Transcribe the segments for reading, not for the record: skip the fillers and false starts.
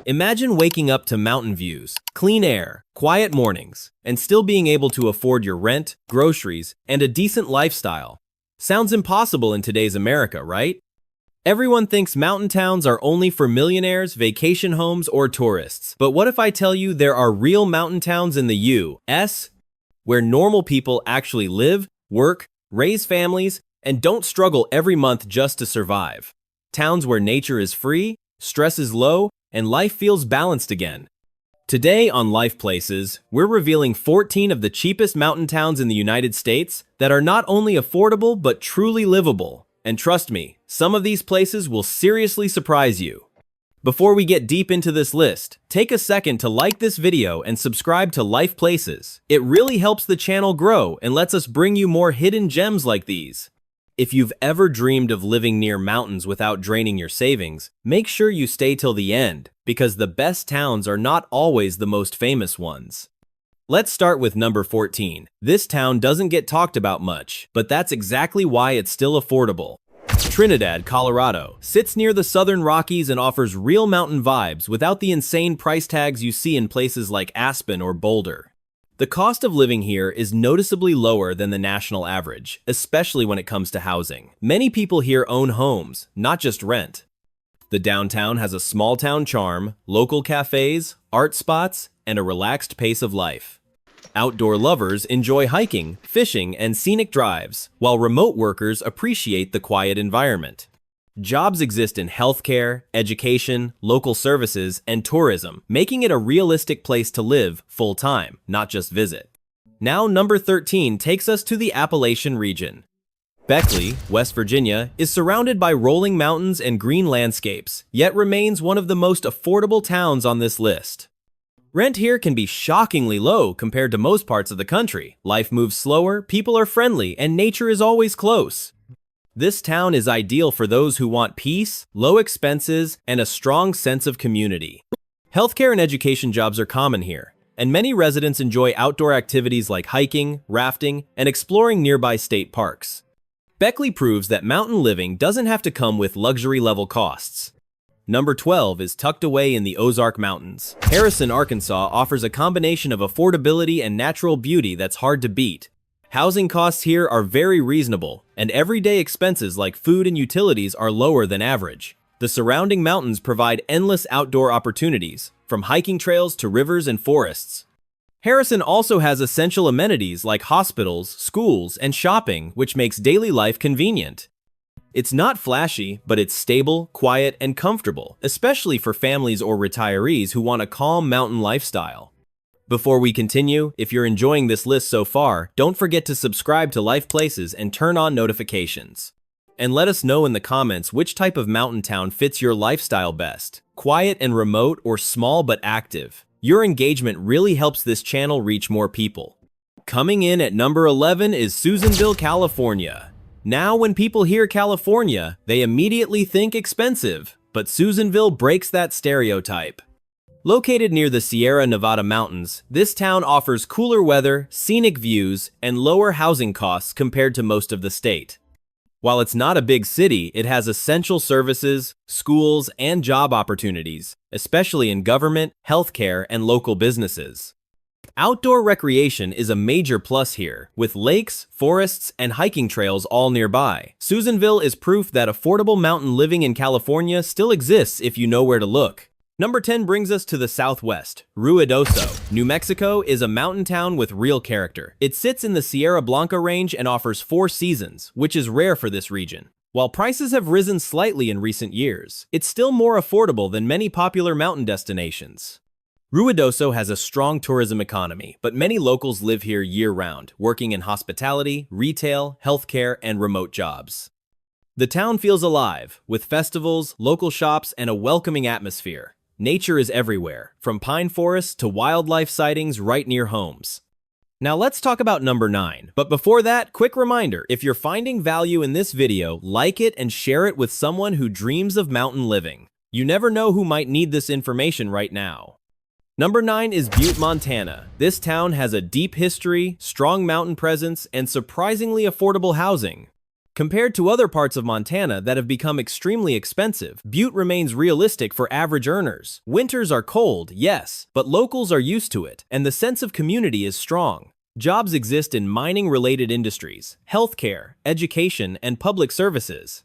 Imagine waking up to mountain views, clean air, quiet mornings, and still being able to afford your rent, groceries, and a decent lifestyle. Sounds impossible in today's America, right? Everyone thinks mountain towns are only for millionaires, vacation homes, or tourists. But what if I tell you there are real mountain towns in the U.S. where normal people actually live, work, raise families, and don't struggle every month just to survive? Towns where nature is free, stress is low, and life feels balanced again. Today on Life Places, we're revealing 14 of the cheapest mountain towns in the United States that are not only affordable but truly livable. And trust me, some of these places will seriously surprise you. Before we get deep into this list, take a second to like this video and subscribe to Life Places. It really helps the channel grow and lets us bring you more hidden gems like these. If you've ever dreamed of living near mountains without draining your savings, make sure you stay till the end, because the best towns are not always the most famous ones. Let's start with number 14. This town doesn't get talked about much, but that's exactly why it's still affordable. Trinidad, Colorado, sits near the southern Rockies and offers real mountain vibes without the insane price tags you see in places like Aspen or Boulder. The cost of living here is noticeably lower than the national average, especially when it comes to housing. Many people here own homes, not just rent. The downtown has a small-town charm, local cafes, art spots, and a relaxed pace of life. Outdoor lovers enjoy hiking, fishing, and scenic drives, while remote workers appreciate the quiet environment. Jobs exist in healthcare, education, local services, and tourism, making it a realistic place to live full-time, not just visit. Now, number 13 takes us to the Appalachian region. Beckley, West Virginia, is surrounded by rolling mountains and green landscapes, yet remains one of the most affordable towns on this list. Rent here can be shockingly low compared to most parts of the country. Life moves slower, people are friendly, and nature is always close. This town is ideal for those who want peace, low expenses, and a strong sense of community. Healthcare and education jobs are common here, and many residents enjoy outdoor activities like hiking, rafting, and exploring nearby state parks. Beckley proves that mountain living doesn't have to come with luxury-level costs. Number 12 is tucked away in the Ozark Mountains. Harrison, Arkansas offers a combination of affordability and natural beauty that's hard to beat. Housing costs here are very reasonable, and everyday expenses like food and utilities are lower than average. The surrounding mountains provide endless outdoor opportunities, from hiking trails to rivers and forests. Harrison also has essential amenities like hospitals, schools, and shopping, which makes daily life convenient. It's not flashy, but it's stable, quiet, and comfortable, especially for families or retirees who want a calm mountain lifestyle. Before we continue, if you're enjoying this list so far, don't forget to subscribe to Life Places and turn on notifications. And let us know in the comments which type of mountain town fits your lifestyle best, quiet and remote or small but active. Your engagement really helps this channel reach more people. Coming in at number 11 is Susanville, California. Now when people hear California, they immediately think expensive, but Susanville breaks that stereotype. Located near the Sierra Nevada mountains, this town offers cooler weather, scenic views, and lower housing costs compared to most of the state. While it's not a big city, it has essential services, schools, and job opportunities, especially in government, healthcare, and local businesses. Outdoor recreation is a major plus here, with lakes, forests, and hiking trails all nearby. Susanville is proof that affordable mountain living in California still exists if you know where to look. Number 10 brings us to the southwest. Ruidoso, New Mexico is a mountain town with real character. It sits in the Sierra Blanca range and offers 4 seasons, which is rare for this region. While prices have risen slightly in recent years, it's still more affordable than many popular mountain destinations. Ruidoso has a strong tourism economy, but many locals live here year-round, working in hospitality, retail, healthcare, and remote jobs. The town feels alive, with festivals, local shops, and a welcoming atmosphere. Nature is everywhere, from pine forests to wildlife sightings right near homes. Now let's talk about number 9. But before that, quick reminder, if you're finding value in this video, like it and share it with someone who dreams of mountain living. You never know who might need this information right now. Number 9 is Butte, Montana. This town has a deep history, strong mountain presence, and surprisingly affordable housing. Compared to other parts of Montana that have become extremely expensive, Butte remains realistic for average earners. Winters are cold, yes, but locals are used to it, and the sense of community is strong. Jobs exist in mining-related industries, healthcare, education, and public services.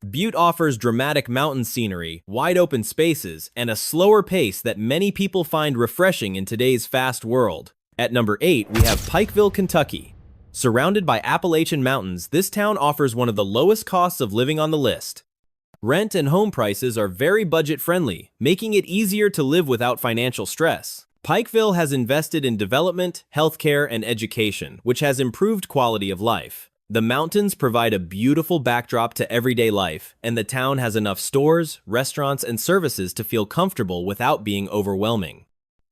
Butte offers dramatic mountain scenery, wide-open spaces, and a slower pace that many people find refreshing in today's fast world. At number 8, we have Pikeville, Kentucky. Surrounded by Appalachian mountains, this town offers one of the lowest costs of living on the list. Rent and home prices are very budget-friendly, making it easier to live without financial stress. Pikeville has invested in development, healthcare, and education, which has improved quality of life. The mountains provide a beautiful backdrop to everyday life, and the town has enough stores, restaurants, and services to feel comfortable without being overwhelming.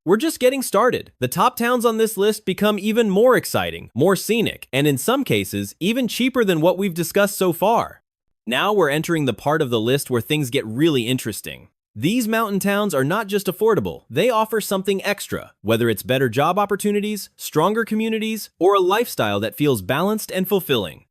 We're just getting started. The top towns on this list become even more exciting, more scenic, and in some cases, even cheaper than what we've discussed so far. Now we're entering the part of the list where things get really interesting. These mountain towns are not just affordable, they offer something extra, whether it's better job opportunities, stronger communities, or a lifestyle that feels balanced and fulfilling.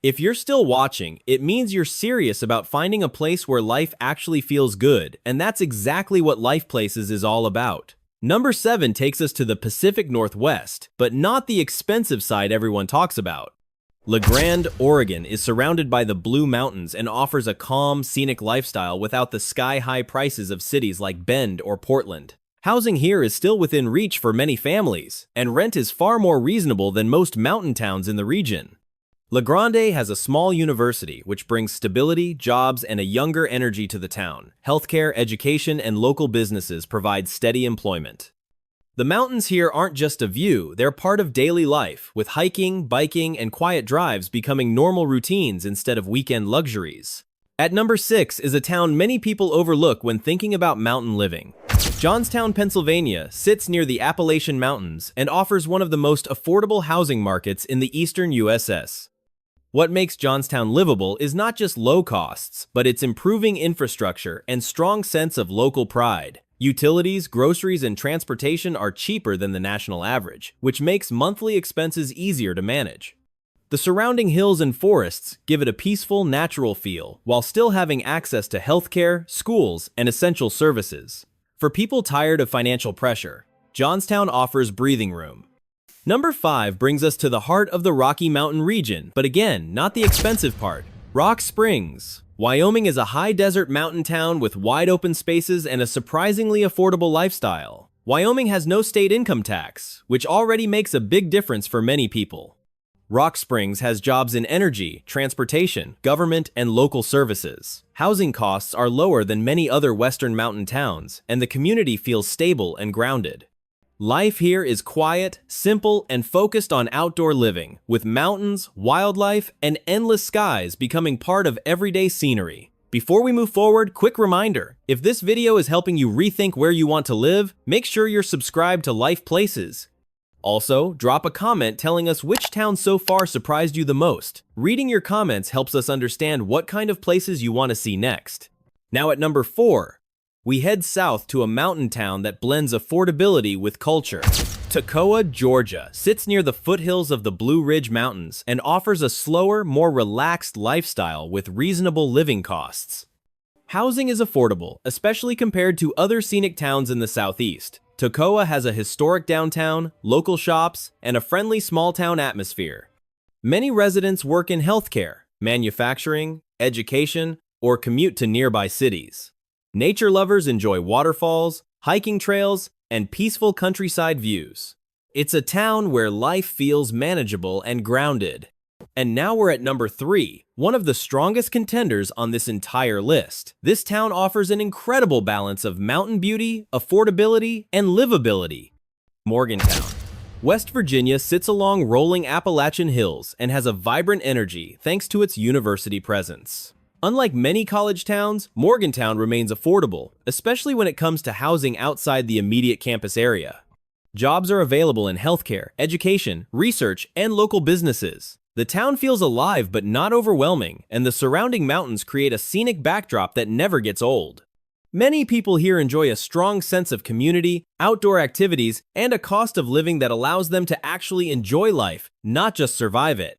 If you're still watching, it means you're serious about finding a place where life actually feels good, and that's exactly what Life Places is all about. Number 7 takes us to the Pacific Northwest, but not the expensive side everyone talks about. La Grande, Oregon is surrounded by the Blue Mountains and offers a calm, scenic lifestyle without the sky-high prices of cities like Bend or Portland. Housing here is still within reach for many families, and rent is far more reasonable than most mountain towns in the region. La Grande has a small university which brings stability, jobs, and a younger energy to the town. Healthcare, education, and local businesses provide steady employment. The mountains here aren't just a view, they're part of daily life, with hiking, biking, and quiet drives becoming normal routines instead of weekend luxuries. At number 6 is a town many people overlook when thinking about mountain living. Johnstown, Pennsylvania sits near the Appalachian Mountains and offers one of the most affordable housing markets in the eastern USS. What makes Johnstown livable is not just low costs, but its improving infrastructure and strong sense of local pride. Utilities, groceries, and transportation are cheaper than the national average, which makes monthly expenses easier to manage. The surrounding hills and forests give it a peaceful, natural feel, while still having access to healthcare, schools, and essential services. For people tired of financial pressure, Johnstown offers breathing room. Number 5 brings us to the heart of the Rocky Mountain region, but again, not the expensive part. Rock Springs. Wyoming is a high desert mountain town with wide open spaces and a surprisingly affordable lifestyle. Wyoming has no state income tax, which already makes a big difference for many people. Rock Springs has jobs in energy, transportation, government, and local services. Housing costs are lower than many other western mountain towns, and the community feels stable and grounded. Life here is quiet, simple, and focused on outdoor living, with mountains, wildlife, and endless skies becoming part of everyday scenery. Before we move forward, quick reminder, if this video is helping you rethink where you want to live, make sure you're subscribed to Life Places. Also, drop a comment telling us which town so far surprised you the most. Reading your comments helps us understand what kind of places you want to see next. Now at number 4, we head south to a mountain town that blends affordability with culture. Toccoa, Georgia sits near the foothills of the Blue Ridge Mountains and offers a slower, more relaxed lifestyle with reasonable living costs. Housing is affordable, especially compared to other scenic towns in the southeast. Toccoa has a historic downtown, local shops, and a friendly small-town atmosphere. Many residents work in healthcare, manufacturing, education, or commute to nearby cities. Nature lovers enjoy waterfalls, hiking trails, and peaceful countryside views. It's a town where life feels manageable and grounded. And now we're at number 3, one of the strongest contenders on this entire list. This town offers an incredible balance of mountain beauty, affordability, and livability. Morgantown. West Virginia sits along rolling Appalachian hills and has a vibrant energy thanks to its university presence. Unlike many college towns, Morgantown remains affordable, especially when it comes to housing outside the immediate campus area. Jobs are available in healthcare, education, research, and local businesses. The town feels alive but not overwhelming, and the surrounding mountains create a scenic backdrop that never gets old. Many people here enjoy a strong sense of community, outdoor activities, and a cost of living that allows them to actually enjoy life, not just survive it.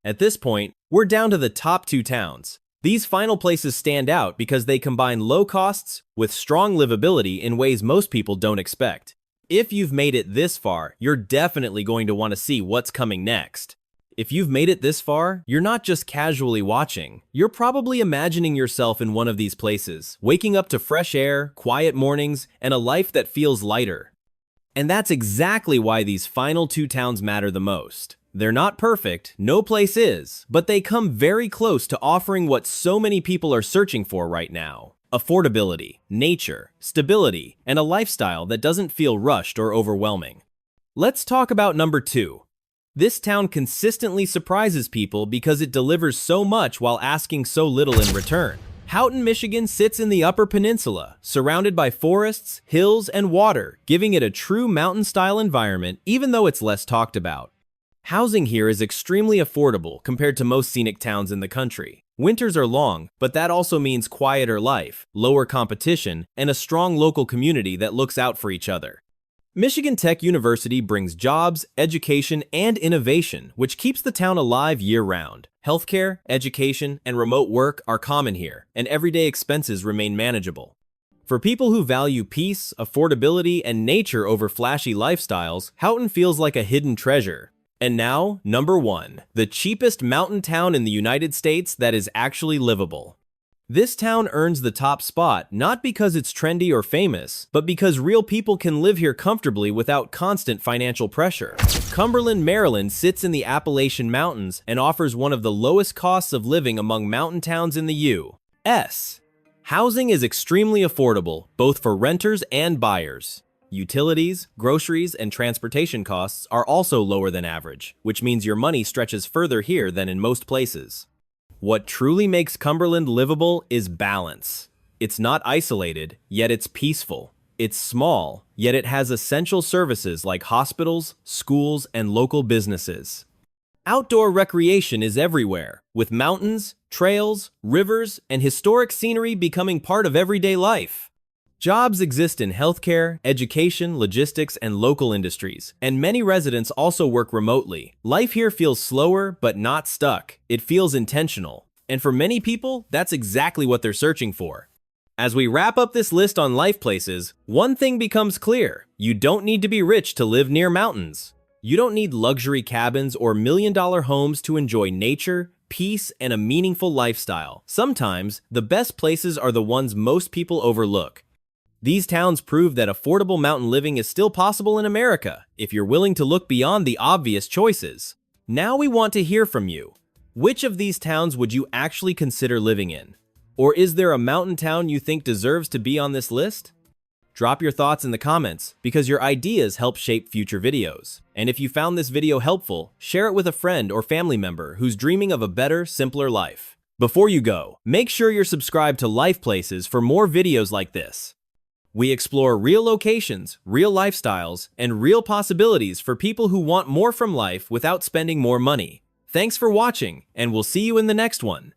At this point, we're down to the top 2 towns. These final places stand out because they combine low costs with strong livability in ways most people don't expect. If you've made it this far, you're definitely going to want to see what's coming next. If you've made it this far, you're not just casually watching. You're probably imagining yourself in one of these places, waking up to fresh air, quiet mornings, and a life that feels lighter. And that's exactly why these final 2 towns matter the most. They're not perfect, no place is, but they come very close to offering what so many people are searching for right now: affordability, nature, stability, and a lifestyle that doesn't feel rushed or overwhelming. Let's talk about number 2. This town consistently surprises people because it delivers so much while asking so little in return. Houghton, Michigan sits in the Upper Peninsula, surrounded by forests, hills, and water, giving it a true mountain-style environment even though it's less talked about. Housing here is extremely affordable compared to most scenic towns in the country. Winters are long, but that also means quieter life, lower competition, and a strong local community that looks out for each other. Michigan Tech University brings jobs, education, and innovation, which keeps the town alive year-round. Healthcare, education, and remote work are common here, and everyday expenses remain manageable. For people who value peace, affordability, and nature over flashy lifestyles, Houghton feels like a hidden treasure. And now, number 1, the cheapest mountain town in the United States that is actually livable. This town earns the top spot not because it's trendy or famous, but because real people can live here comfortably without constant financial pressure. Cumberland, Maryland sits in the Appalachian Mountains and offers one of the lowest costs of living among mountain towns in the U.S. Housing is extremely affordable, both for renters and buyers. Utilities, groceries, and transportation costs are also lower than average, which means your money stretches further here than in most places. What truly makes Cumberland livable is balance. It's not isolated, yet it's peaceful. It's small, yet it has essential services like hospitals, schools, and local businesses. Outdoor recreation is everywhere, with mountains, trails, rivers, and historic scenery becoming part of everyday life. Jobs exist in healthcare, education, logistics, and local industries, and many residents also work remotely. Life here feels slower, but not stuck. It feels intentional. And for many people, that's exactly what they're searching for. As we wrap up this list on life places, one thing becomes clear: you don't need to be rich to live near mountains. You don't need luxury cabins or million-dollar homes to enjoy nature, peace, and a meaningful lifestyle. Sometimes, the best places are the ones most people overlook. These towns prove that affordable mountain living is still possible in America if you're willing to look beyond the obvious choices. Now we want to hear from you. Which of these towns would you actually consider living in? Or is there a mountain town you think deserves to be on this list? Drop your thoughts in the comments because your ideas help shape future videos. And if you found this video helpful, share it with a friend or family member who's dreaming of a better, simpler life. Before you go, make sure you're subscribed to Life Places for more videos like this. We explore real locations, real lifestyles, and real possibilities for people who want more from life without spending more money. Thanks for watching, and we'll see you in the next one.